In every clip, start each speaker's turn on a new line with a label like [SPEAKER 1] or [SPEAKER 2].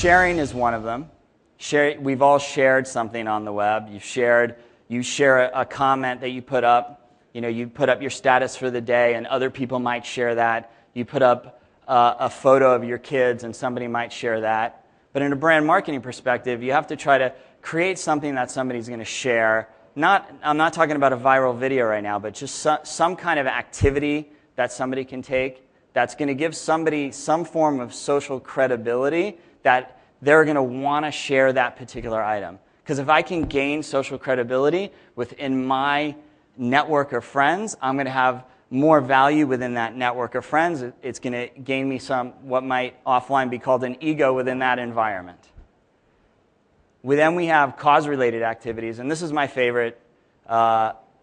[SPEAKER 1] sharing is one of them. We've all shared something on the web. You share a comment that you put up. You put up your status for the day, and other people might share that. You put up a photo of your kids, and somebody might share that. But in a brand marketing perspective, you have to try to create something that somebody's going to share. I'm not talking about a viral video right now, but just some kind of activity that somebody can take that's going to give somebody some form of social credibility that they're going to want to share that particular item. Because if I can gain social credibility within my network of friends, I'm going to have more value within that network of friends. It's going to gain me some, what might offline be called an ego within that environment. Then we have cause-related activities, and this is my favorite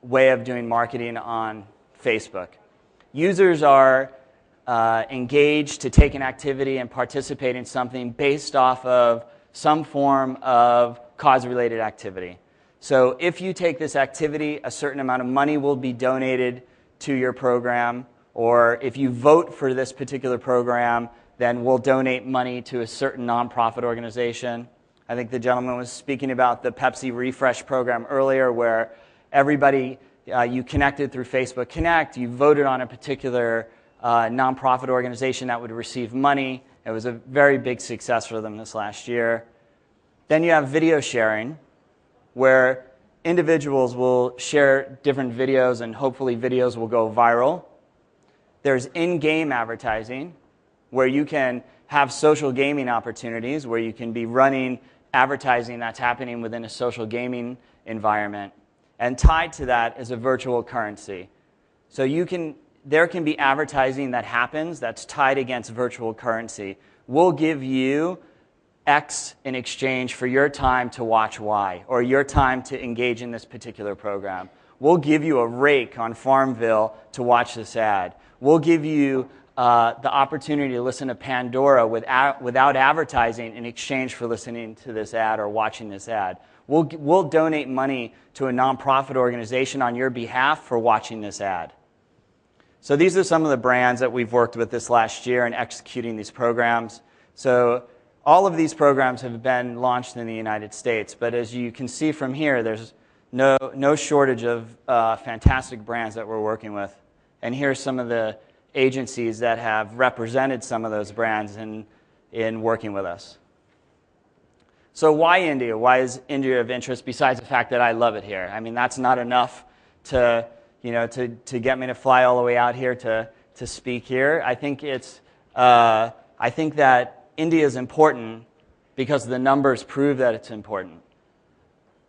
[SPEAKER 1] way of doing marketing on Facebook. Users are engaged to take an activity and participate in something based off of some form of cause-related activity. So if you take this activity, a certain amount of money will be donated to your program, or if you vote for this particular program, then we'll donate money to a certain nonprofit organization. I think the gentleman was speaking about the Pepsi Refresh program earlier, where everybody, you connected through Facebook Connect, you voted on a particular nonprofit organization that would receive money. It was a very big success for them this last year. Then you have video sharing, where individuals will share different videos, and hopefully videos will go viral. There's in-game advertising, where you can have social gaming opportunities, where you can be running advertising that's happening within a social gaming environment. And tied to that is a virtual currency. So there can be advertising that happens that's tied against virtual currency. We'll give you X in exchange for your time to watch Y, or your time to engage in this particular program. We'll give you a rake on Farmville to watch this ad. We'll give you the opportunity to listen to Pandora without advertising in exchange for listening to this ad or watching this ad. We'll donate money to a nonprofit organization on your behalf for watching this ad. So these are some of the brands that we've worked with this last year in executing these programs. So all of these programs have been launched in the United States, but as you can see from here, there's no shortage of fantastic brands that we're working with. And here's some of the agencies that have represented some of those brands in working with us. So why India? Why is India of interest besides the fact that I love it here? I mean, that's not enough to get me to fly all the way out here to speak here. I think that India is important because the numbers prove that it's important.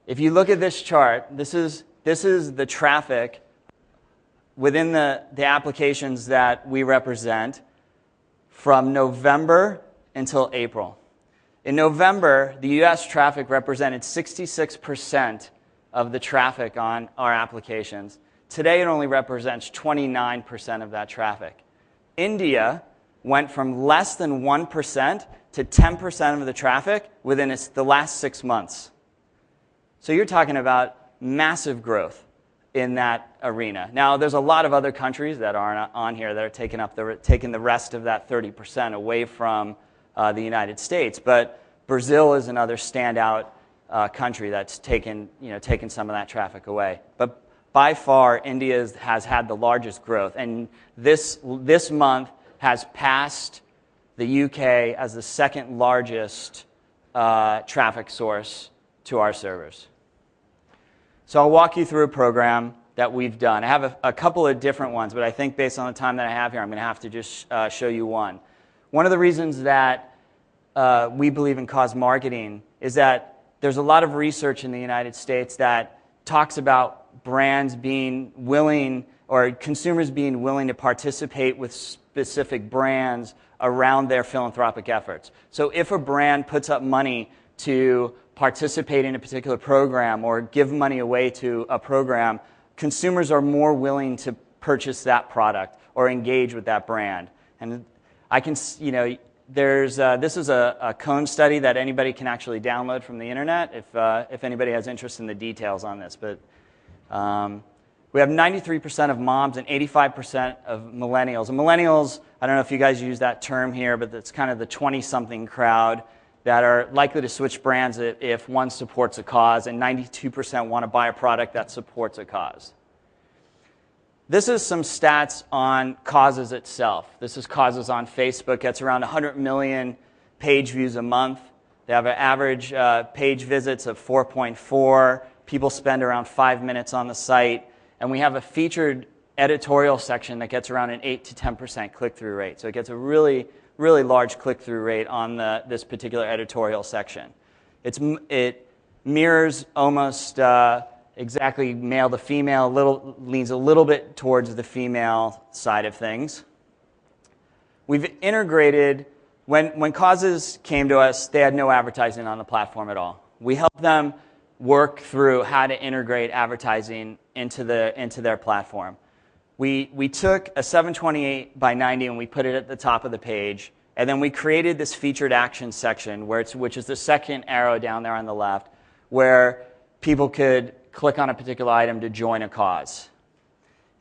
[SPEAKER 1] If you look at this chart, this is the traffic within the applications that we represent from November until April. In November, the U.S. traffic represented 66% of the traffic on our applications. Today, it only represents 29% of that traffic. India went from less than 1% to 10% of the traffic within the last 6 months. So you're talking about massive growth in that arena. Now, there's a lot of other countries that aren't on here that are taking the rest of that 30% away from the United States. But Brazil is another standout country that's taken some of that traffic away. But by far, India has had the largest growth, and this month has passed the UK as the second largest traffic source to our servers. So I'll walk you through a program that we've done. I have a couple of different ones, but I think based on the time that I have here, I'm going to have to just show you one. One of the reasons that we believe in cause marketing is that there's a lot of research in the United States that talks about brands being willing, or consumers being willing to participate with specific brands around their philanthropic efforts. So if a brand puts up money to participate in a particular program or give money away to a program, consumers are more willing to purchase that product or engage with that brand. And I can, this is a Cone study that anybody can actually download from the internet if anybody has interest in the details on this. But we have 93% of moms and 85% of millennials. And millennials, I don't know if you guys use that term here, but it's kind of the 20-something crowd. that are likely to switch brands if one supports a cause, and 92% want to buy a product that supports a cause. This is some stats on causes itself. This is causes on Facebook. Gets around 100 million page views a month. They have an average page visits of 4.4. People spend around 5 minutes on the site. And we have a featured editorial section that gets around an 8 to 10% click-through rate. So it gets a really, really large click-through rate on this particular editorial section. It mirrors almost exactly male to female, leans a little bit towards the female side of things. We've integrated, when causes came to us, they had no advertising on the platform at all. We helped them work through how to integrate advertising into their platform. We took a 728 by 90 and we put it at the top of the page, and then we created this featured action section, which is the second arrow down there on the left, where people could click on a particular item to join a cause.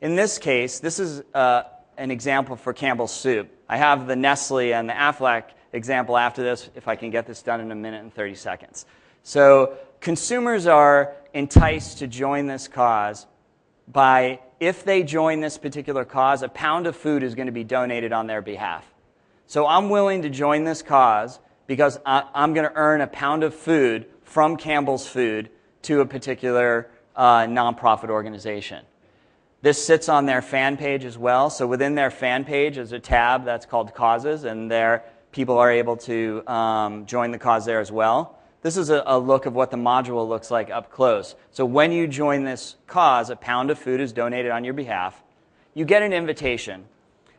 [SPEAKER 1] In this case, this is an example for Campbell's Soup. I have the Nestle and the Aflac example after this, if I can get this done in a minute and 30 seconds. So consumers are enticed to join this cause by, if they join this particular cause, a pound of food is going to be donated on their behalf. So I'm willing to join this cause because I'm going to earn a pound of food from Campbell's Food to a particular nonprofit organization. This sits on their fan page as well. So within their fan page is a tab that's called Causes, and there people are able to join the cause there as well. This is a look of what the module looks like up close. So when you join this cause, a pound of food is donated on your behalf. You get an invitation.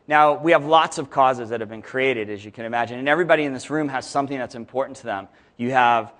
[SPEAKER 1] Now, we have lots of causes that have been created, as you can imagine, and everybody in this room has something that's important to them. You have,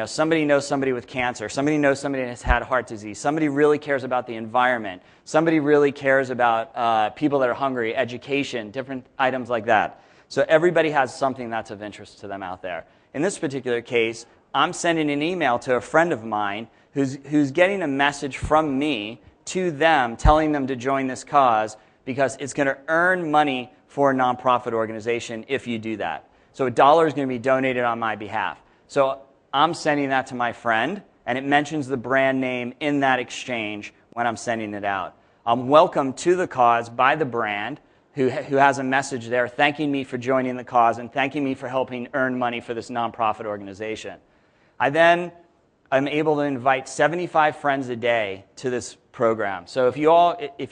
[SPEAKER 1] somebody knows somebody with cancer. Somebody knows somebody that's had heart disease. Somebody really cares about the environment. Somebody really cares about people that are hungry, education, different items like that. So everybody has something that's of interest to them out there. In this particular case, I'm sending an email to a friend of mine who's getting a message from me to them, telling them to join this cause because it's going to earn money for a nonprofit organization if you do that. So $1 is going to be donated on my behalf. So I'm sending that to my friend, and it mentions the brand name in that exchange when I'm sending it out. I'm welcomed to the cause by the brand who has a message there thanking me for joining the cause and thanking me for helping earn money for this nonprofit organization. I then am able to invite 75 friends a day to this program. So if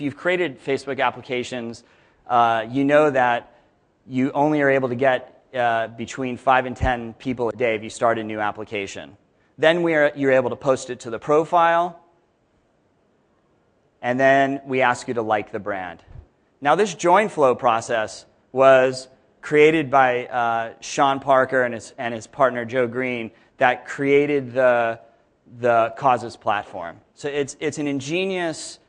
[SPEAKER 1] you've created Facebook applications, you know that you only are able to get between 5 and 10 people a day if you start a new application. Then you're able to post it to the profile, and then we ask you to like the brand. Now, this join flow process was created by Sean Parker and his partner Joe Green that created the Causes platform. So it's an ingenious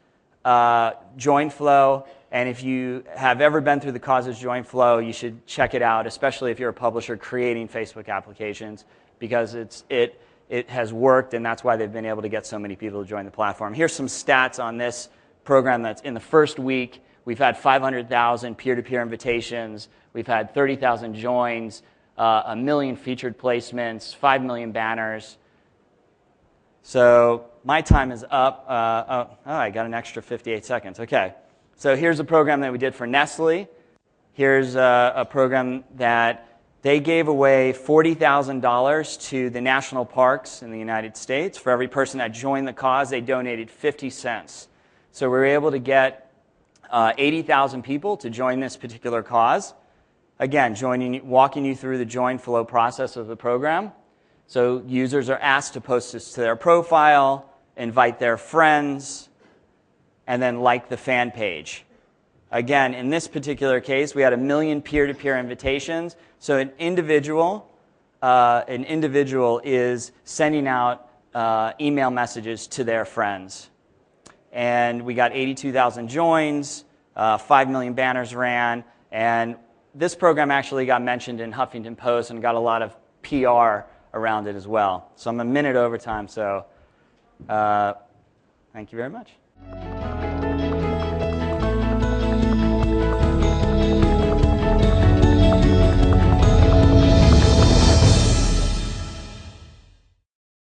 [SPEAKER 1] join flow, and if you have ever been through the Causes join flow, you should check it out, especially if you're a publisher creating Facebook applications, because it has worked, and that's why they've been able to get so many people to join the platform. Here's some stats on this program. That's in the first week. We've had 500,000 peer-to-peer invitations. We've had 30,000 joins, 1 million featured placements, 5 million banners. So my time is up. I got an extra 58 seconds. Okay. So here's a program that we did for Nestle. Here's a program that they gave away $40,000 to the national parks in the United States. For every person that joined the cause, they donated 50 cents. So we were able to get 80,000 people to join this particular cause. Again, walking you through the join flow process of the program. So users are asked to post this to their profile, invite their friends, and then like the fan page. Again, in this particular case, we had 1 million peer-to-peer invitations. So an individual is sending out email messages to their friends. And we got 82,000 joins, 5 million banners ran, and this program actually got mentioned in Huffington Post and got a lot of PR around it as well. So I'm a minute over time, so thank you very much.